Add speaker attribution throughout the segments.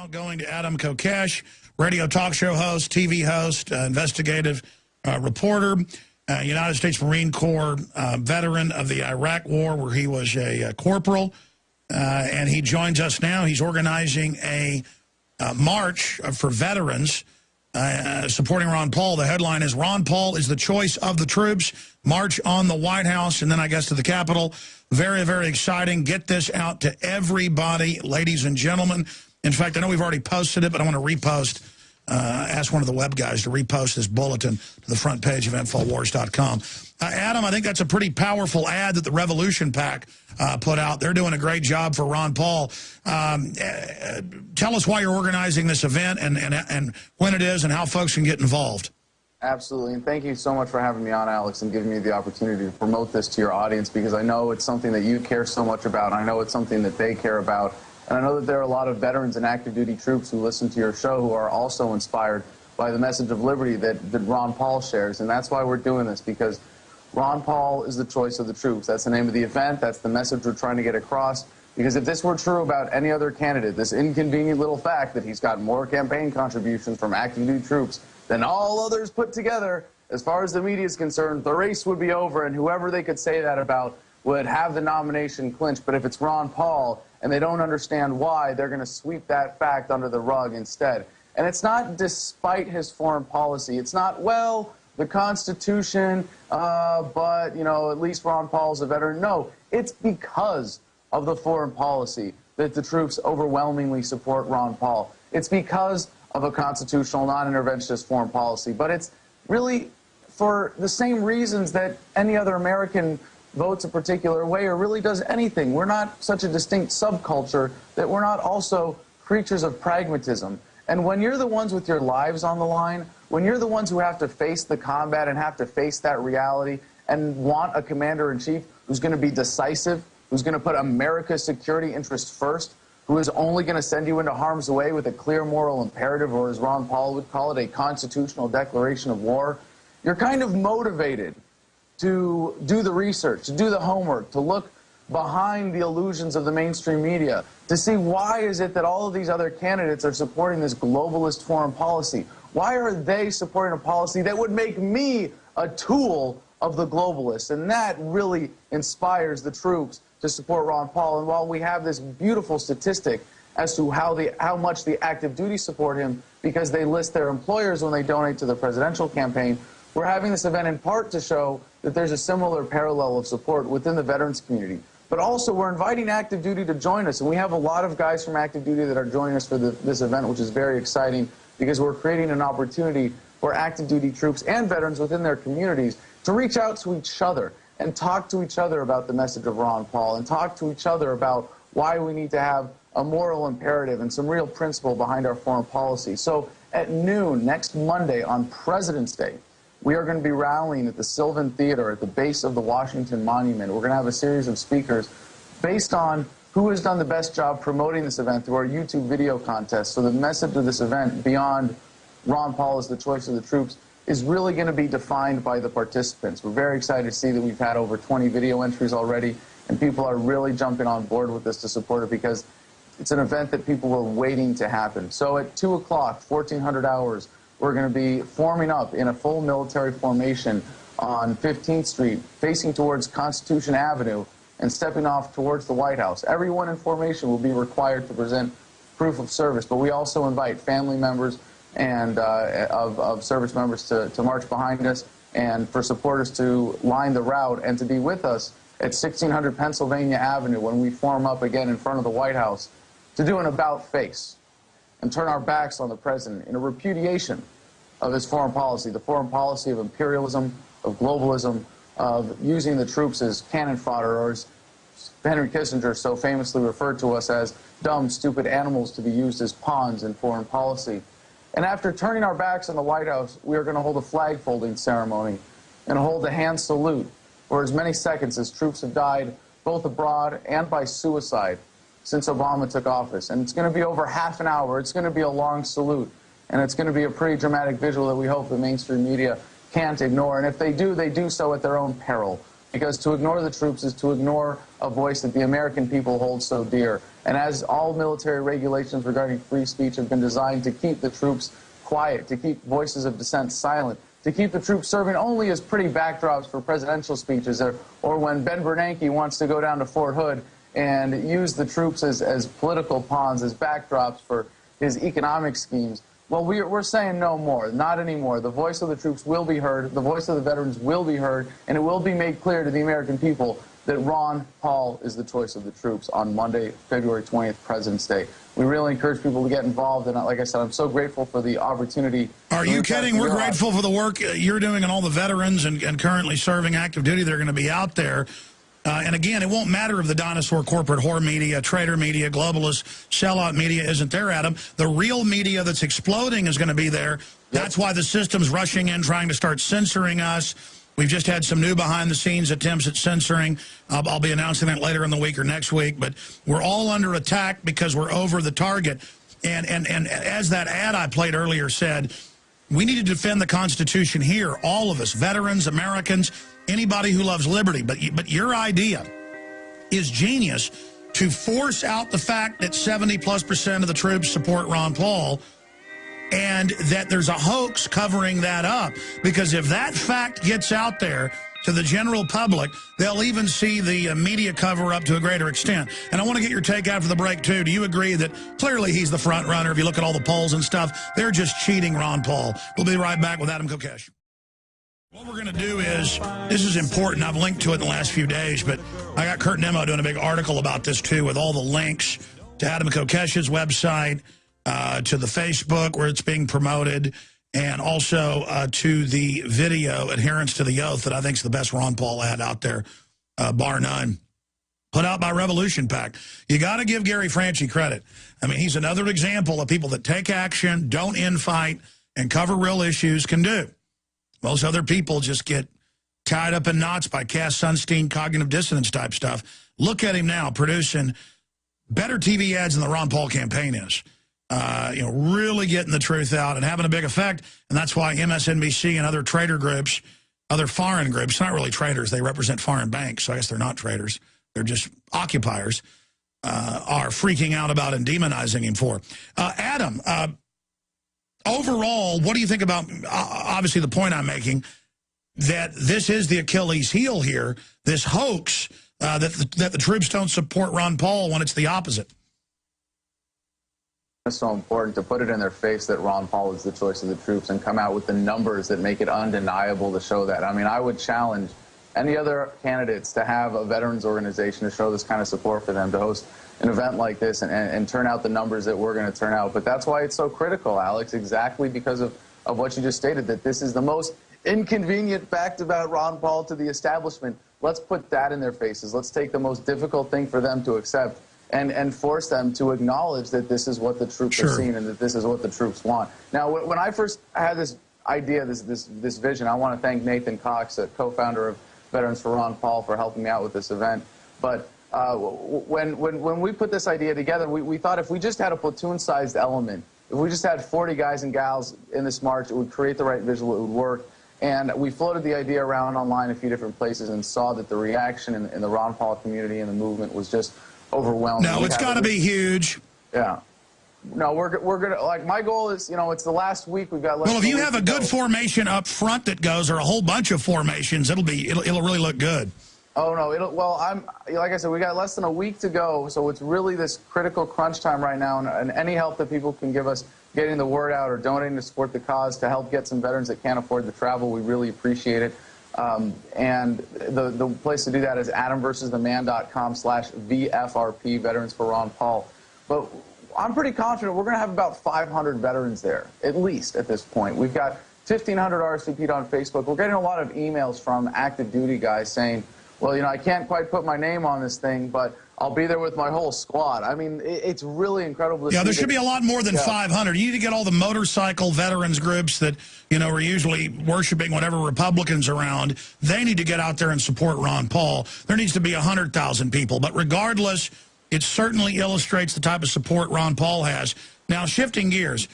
Speaker 1: Now going to Adam Kokesh, radio talk show host, TV host, investigative reporter, United States Marine Corps veteran of the Iraq War, where he was a corporal, and he joins us now. He's organizing a march for veterans supporting Ron Paul. The headline is, "Ron Paul is the choice of the troops. March on the White House," and then I guess to the Capitol. Very, very exciting. Get this out to everybody, ladies and gentlemen. In fact, I know we've already posted it, but I want to repost, ask one of the web guys to repost this bulletin to the front page of InfoWars.com. Adam, I think that's a pretty powerful ad that the Revolution PAC put out. They're doing a great job for Ron Paul. Tell us why you're organizing this event and when it is and how folks can get involved.
Speaker 2: Absolutely, and thank you so much for having me on, Alex, and giving me the opportunity to promote this to your audience, because I know it's something that you care so much about, and I know it's something that they care about. And I know that there are a lot of veterans and active duty troops who listen to your show who are also inspired by the message of liberty that Ron Paul shares. And that's why we're doing this, because Ron Paul is the choice of the troops. That's the name of the event. That's the message we're trying to get across. Because if this were true about any other candidate, this inconvenient little fact that he's got more campaign contributions from active duty troops than all others put together, as far as the media is concerned, the race would be over, and whoever they could say that about would have the nomination clinched. But if it's Ron Paul and they don't understand why, they're going to sweep that fact under the rug instead. And it's not despite his foreign policy. It's not, well, the Constitution, but, you know, at least Ron Paul's a veteran. No, it's because of the foreign policy that the troops overwhelmingly support Ron Paul. It's because of a constitutional, non-interventionist foreign policy. But it's really for the same reasons that any other American votes a particular way or really does anything. We're not such a distinct subculture that we're not also creatures of pragmatism. And when you're the ones with your lives on the line, when you're the ones who have to face the combat and have to face that reality and want a commander-in-chief who's going to be decisive, who's going to put America's security interest first, who is only going to send you into harm's way with a clear moral imperative, or as Ron Paul would call it, a constitutional declaration of war, you're kind of motivated to do the research, to do the homework, to look behind the illusions of the mainstream media, to see why is it that all of these other candidates are supporting this globalist foreign policy. Why are they supporting a policy that would make me a tool of the globalists? And that really inspires the troops to support Ron Paul. And while we have this beautiful statistic as to how much the active duty support him because they list their employers when they donate to the presidential campaign, we're having this event in part to show that there's a similar parallel of support within the veterans community. But also, we're inviting active duty to join us, and we have a lot of guys from active duty that are joining us for this event, which is very exciting, because we're creating an opportunity for active duty troops and veterans within their communities to reach out to each other and talk to each other about the message of Ron Paul and talk to each other about why we need to have a moral imperative and some real principle behind our foreign policy. So at noon next Monday on President's Day, we are going to be rallying at the Sylvan Theater at the base of the Washington Monument. We're going to have a series of speakers based on who has done the best job promoting this event through our YouTube video contest. So the message of this event, beyond Ron Paul is the choice of the troops, is really going to be defined by the participants. We're very excited to see that we've had over 20 video entries already, and people are really jumping on board with this to support it, because it's an event that people were waiting to happen. So at 2 o'clock, 1400 hours, we're going to be forming up in a full military formation on 15th Street, facing towards Constitution Avenue and stepping off towards the White House. Everyone in formation will be required to present proof of service, but we also invite family members and of service members to march behind us, and for supporters to line the route and to be with us at 1600 Pennsylvania Avenue when we form up again in front of the White House to do an about-face and turn our backs on the president in a repudiation of his foreign policy, the foreign policy of imperialism, of globalism, of using the troops as cannon fodder, or as Henry Kissinger so famously referred to us as dumb, stupid animals to be used as pawns in foreign policy. And after turning our backs on the White House, we are going to hold a flag-folding ceremony and hold a hand salute for as many seconds as troops have died both abroad and by suicide since Obama took office. And it's going to be over half an hour. It's going to be a long salute. And it's going to be a pretty dramatic visual that we hope the mainstream media can't ignore. And if they do so at their own peril. because to ignore the troops is to ignore a voice that the American people hold so dear. And as all military regulations regarding free speech have been designed to keep the troops quiet, to keep voices of dissent silent, to keep the troops serving only as pretty backdrops for presidential speeches, or when Ben Bernanke wants to go down to Fort Hood and use the troops as political pawns, as backdrops for his economic schemes. Well, we're saying no more, not anymore. The voice of the troops will be heard, the voice of the veterans will be heard, and it will be made clear to the American people that Ron Paul is the choice of the troops on Monday, February 20th, President's Day. We really encourage people to get involved, and like I said, I'm so grateful for the opportunity.
Speaker 1: Are you kidding? We're grateful for the work you're doing and all the veterans and currently serving active duty. They're going to be out there. And again, it won't matter if the dinosaur corporate whore media, traitor media, globalist, sellout media isn't there, Adam. The real media that's exploding is going to be there. That's why the system's rushing in, trying to start censoring us. We've just had some new behind-the-scenes attempts at censoring. I'll be announcing that later in the week or next week. But we're all under attack because we're over the target. And as that ad I played earlier said, we need to defend the Constitution here, all of us, veterans, Americans, anybody who loves liberty. But your idea is genius, to force out the fact that 70+% of the troops support Ron Paul, and that there's a hoax covering that up. Because if that fact gets out there to the general public, they'll even see the media cover up to a greater extent. And I want to get your take after the break, too. Do you agree that clearly he's the front runner? If you look at all the polls and stuff, they're just cheating Ron Paul. We'll be right back with Adam Kokesh. What we're going to do is, this is important, I've linked to it in the last few days, but I got Kurt Nemo doing a big article about this too, with all the links to Adam Kokesh's website, to the Facebook where it's being promoted, and also to the video, Adherence to the Oath, that I think is the best Ron Paul ad out there, bar none, put out by Revolution PAC. You got to give Gary Franchi credit. I mean, he's another example of people that take action, don't infight, and cover real issues can do. Most other people just get tied up in knots by Cass Sunstein cognitive dissonance type stuff. Look at him now producing better TV ads than the Ron Paul campaign is. Really getting the truth out and having a big effect. And that's why MSNBC and other trader groups, other foreign groups, not really traders, they represent foreign banks, so I guess they're not traders, they're just occupiers, are freaking out about and demonizing him for. Adam, overall, what do you think about, obviously the point I'm making, that this is the Achilles heel here, this hoax that the troops don't support Ron Paul when it's the opposite?
Speaker 2: It's so important to put it in their face that Ron Paul is the choice of the troops and come out with the numbers that make it undeniable to show that. I mean, I would challenge any other candidates to have a veterans organization to show this kind of support for them, to host an event like this and turn out the numbers that we're going to turn out. But that's why it's so critical, Alex, exactly because of what you just stated, that this is the most inconvenient fact about Ron Paul to the establishment. Let's put that in their faces. Let's take the most difficult thing for them to accept and force them to acknowledge that this is what the troops are seeing and that this is what the troops want. Now, when I first had this idea, this vision, I want to thank Nathan Cox, a co-founder of Veterans for Ron Paul, for helping me out with this event. But when we put this idea together, we thought if we just had a platoon-sized element, if we just had 40 guys and gals in this march, it would create the right visual, it would work. And we floated the idea around online a few different places and saw that the reaction in the Ron Paul community and the movement was just overwhelming.
Speaker 1: No, it's got to be huge.
Speaker 2: Yeah. No, we're gonna, like, my goal is, it's the last week, we've got less.
Speaker 1: Well, if you have a good formation up front that goes, or a whole bunch of formations, it'll really look good.
Speaker 2: Oh no, like I said, we got less than a week to go, so it's really this critical crunch time right now, and any help that people can give us getting the word out or donating to support the cause to help get some veterans that can't afford the travel, we really appreciate it. And the place to do that is adamversustheman.com/VFRP, Veterans for Ron Paul. But I'm pretty confident we're going to have about 500 veterans there, at least at this point. We've got 1,500 RSVP'd on Facebook. We're getting a lot of emails from active duty guys saying, well, I can't quite put my name on this thing, but I'll be there with my whole squad. I mean, it's really incredible to see.
Speaker 1: Yeah, there should be a lot more than 500. You need to get all the motorcycle veterans groups that, are usually worshiping whatever Republicans around. They need to get out there and support Ron Paul. There needs to be 100,000 people. But regardless, it certainly illustrates the type of support Ron Paul has. Now, shifting gears,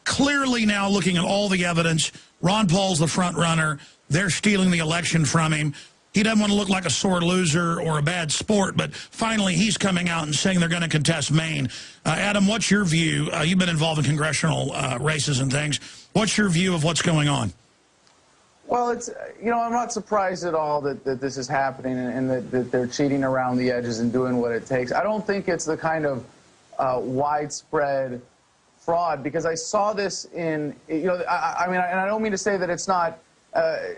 Speaker 1: clearly now looking at all the evidence, Ron Paul's the front runner. They're stealing the election from him. he doesn't want to look like a sore loser or a bad sport, but finally he's coming out and saying they're going to contest Maine. Adam, what's your view? You've been involved in congressional races and things. What's your view of what's going on?
Speaker 2: Well, it's, you know, I'm not surprised at all that this is happening and that they're cheating around the edges and doing what it takes. I don't think it's the kind of widespread fraud, because I saw this in, you know, I mean, and I don't mean to say that it's not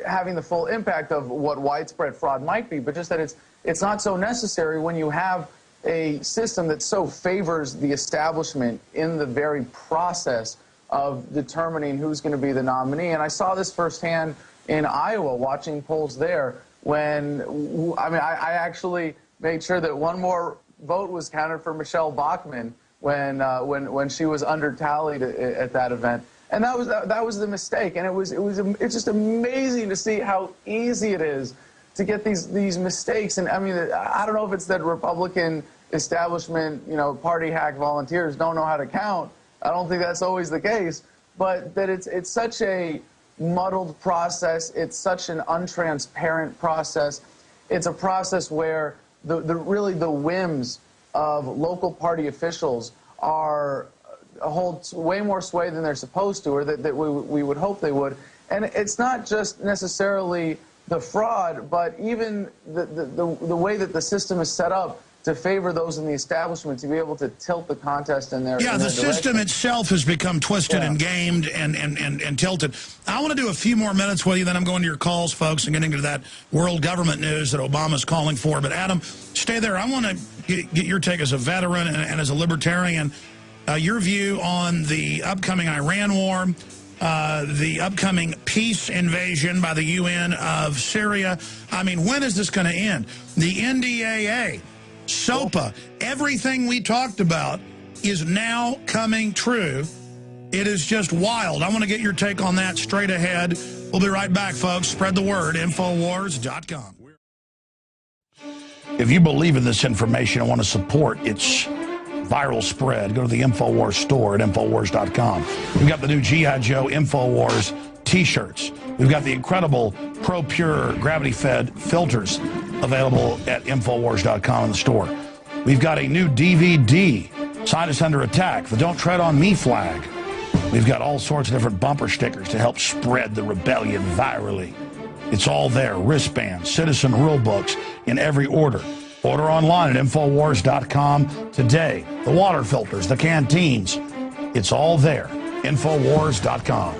Speaker 2: having the full impact of what widespread fraud might be, but just that it's not so necessary when you have a system that so favors the establishment in the very process of determining who's going to be the nominee. And I saw this firsthand in Iowa, watching polls there, when, I mean, I actually made sure that one more vote was counted for Michelle Bachmann when she was under-tallied at that event. And that was the mistake. And it's just amazing to see how easy it is to get these mistakes. And I mean, I don't know if it's that Republican establishment, you know, party hack volunteers don't know how to count. I don't think that's always the case, but that it's such a muddled process. It's such an untransparent process. It's a process where really the whims of local party officials hold way more sway than they're supposed to, or that we would hope they would. And it's not just necessarily the fraud, but even the way that the system is set up to favor those in the establishment to be able to tilt the contest in their
Speaker 1: the system itself has become twisted and gamed and tilted. I want to do a few more minutes with you, then I'm going to your calls, folks, and getting into that world government news that Obama's calling for. But Adam, stay there. I want to get your take as a veteran and as a libertarian, your view on the upcoming Iran war, the upcoming peace invasion by the UN of Syria. I mean, when is this going to end? The NDAA, SOPA, everything we talked about is now coming true. It is just wild. I want to get your take on that straight ahead. We'll be right back, folks. Spread the word. Infowars.com. If you believe in this information and want to support its viral spread, go to the InfoWars store at Infowars.com. We've got the new G.I. Joe Infowars T-shirts. We've got the incredible Pro Pure gravity-fed filters available at Infowars.com in the store. We've got a new DVD, Scientists Under Attack, the Don't Tread on Me flag. We've got all sorts of different bumper stickers to help spread the rebellion virally. It's all there, wristbands, citizen rule books in every order. Order online at Infowars.com today. The water filters, the canteens, it's all there. Infowars.com.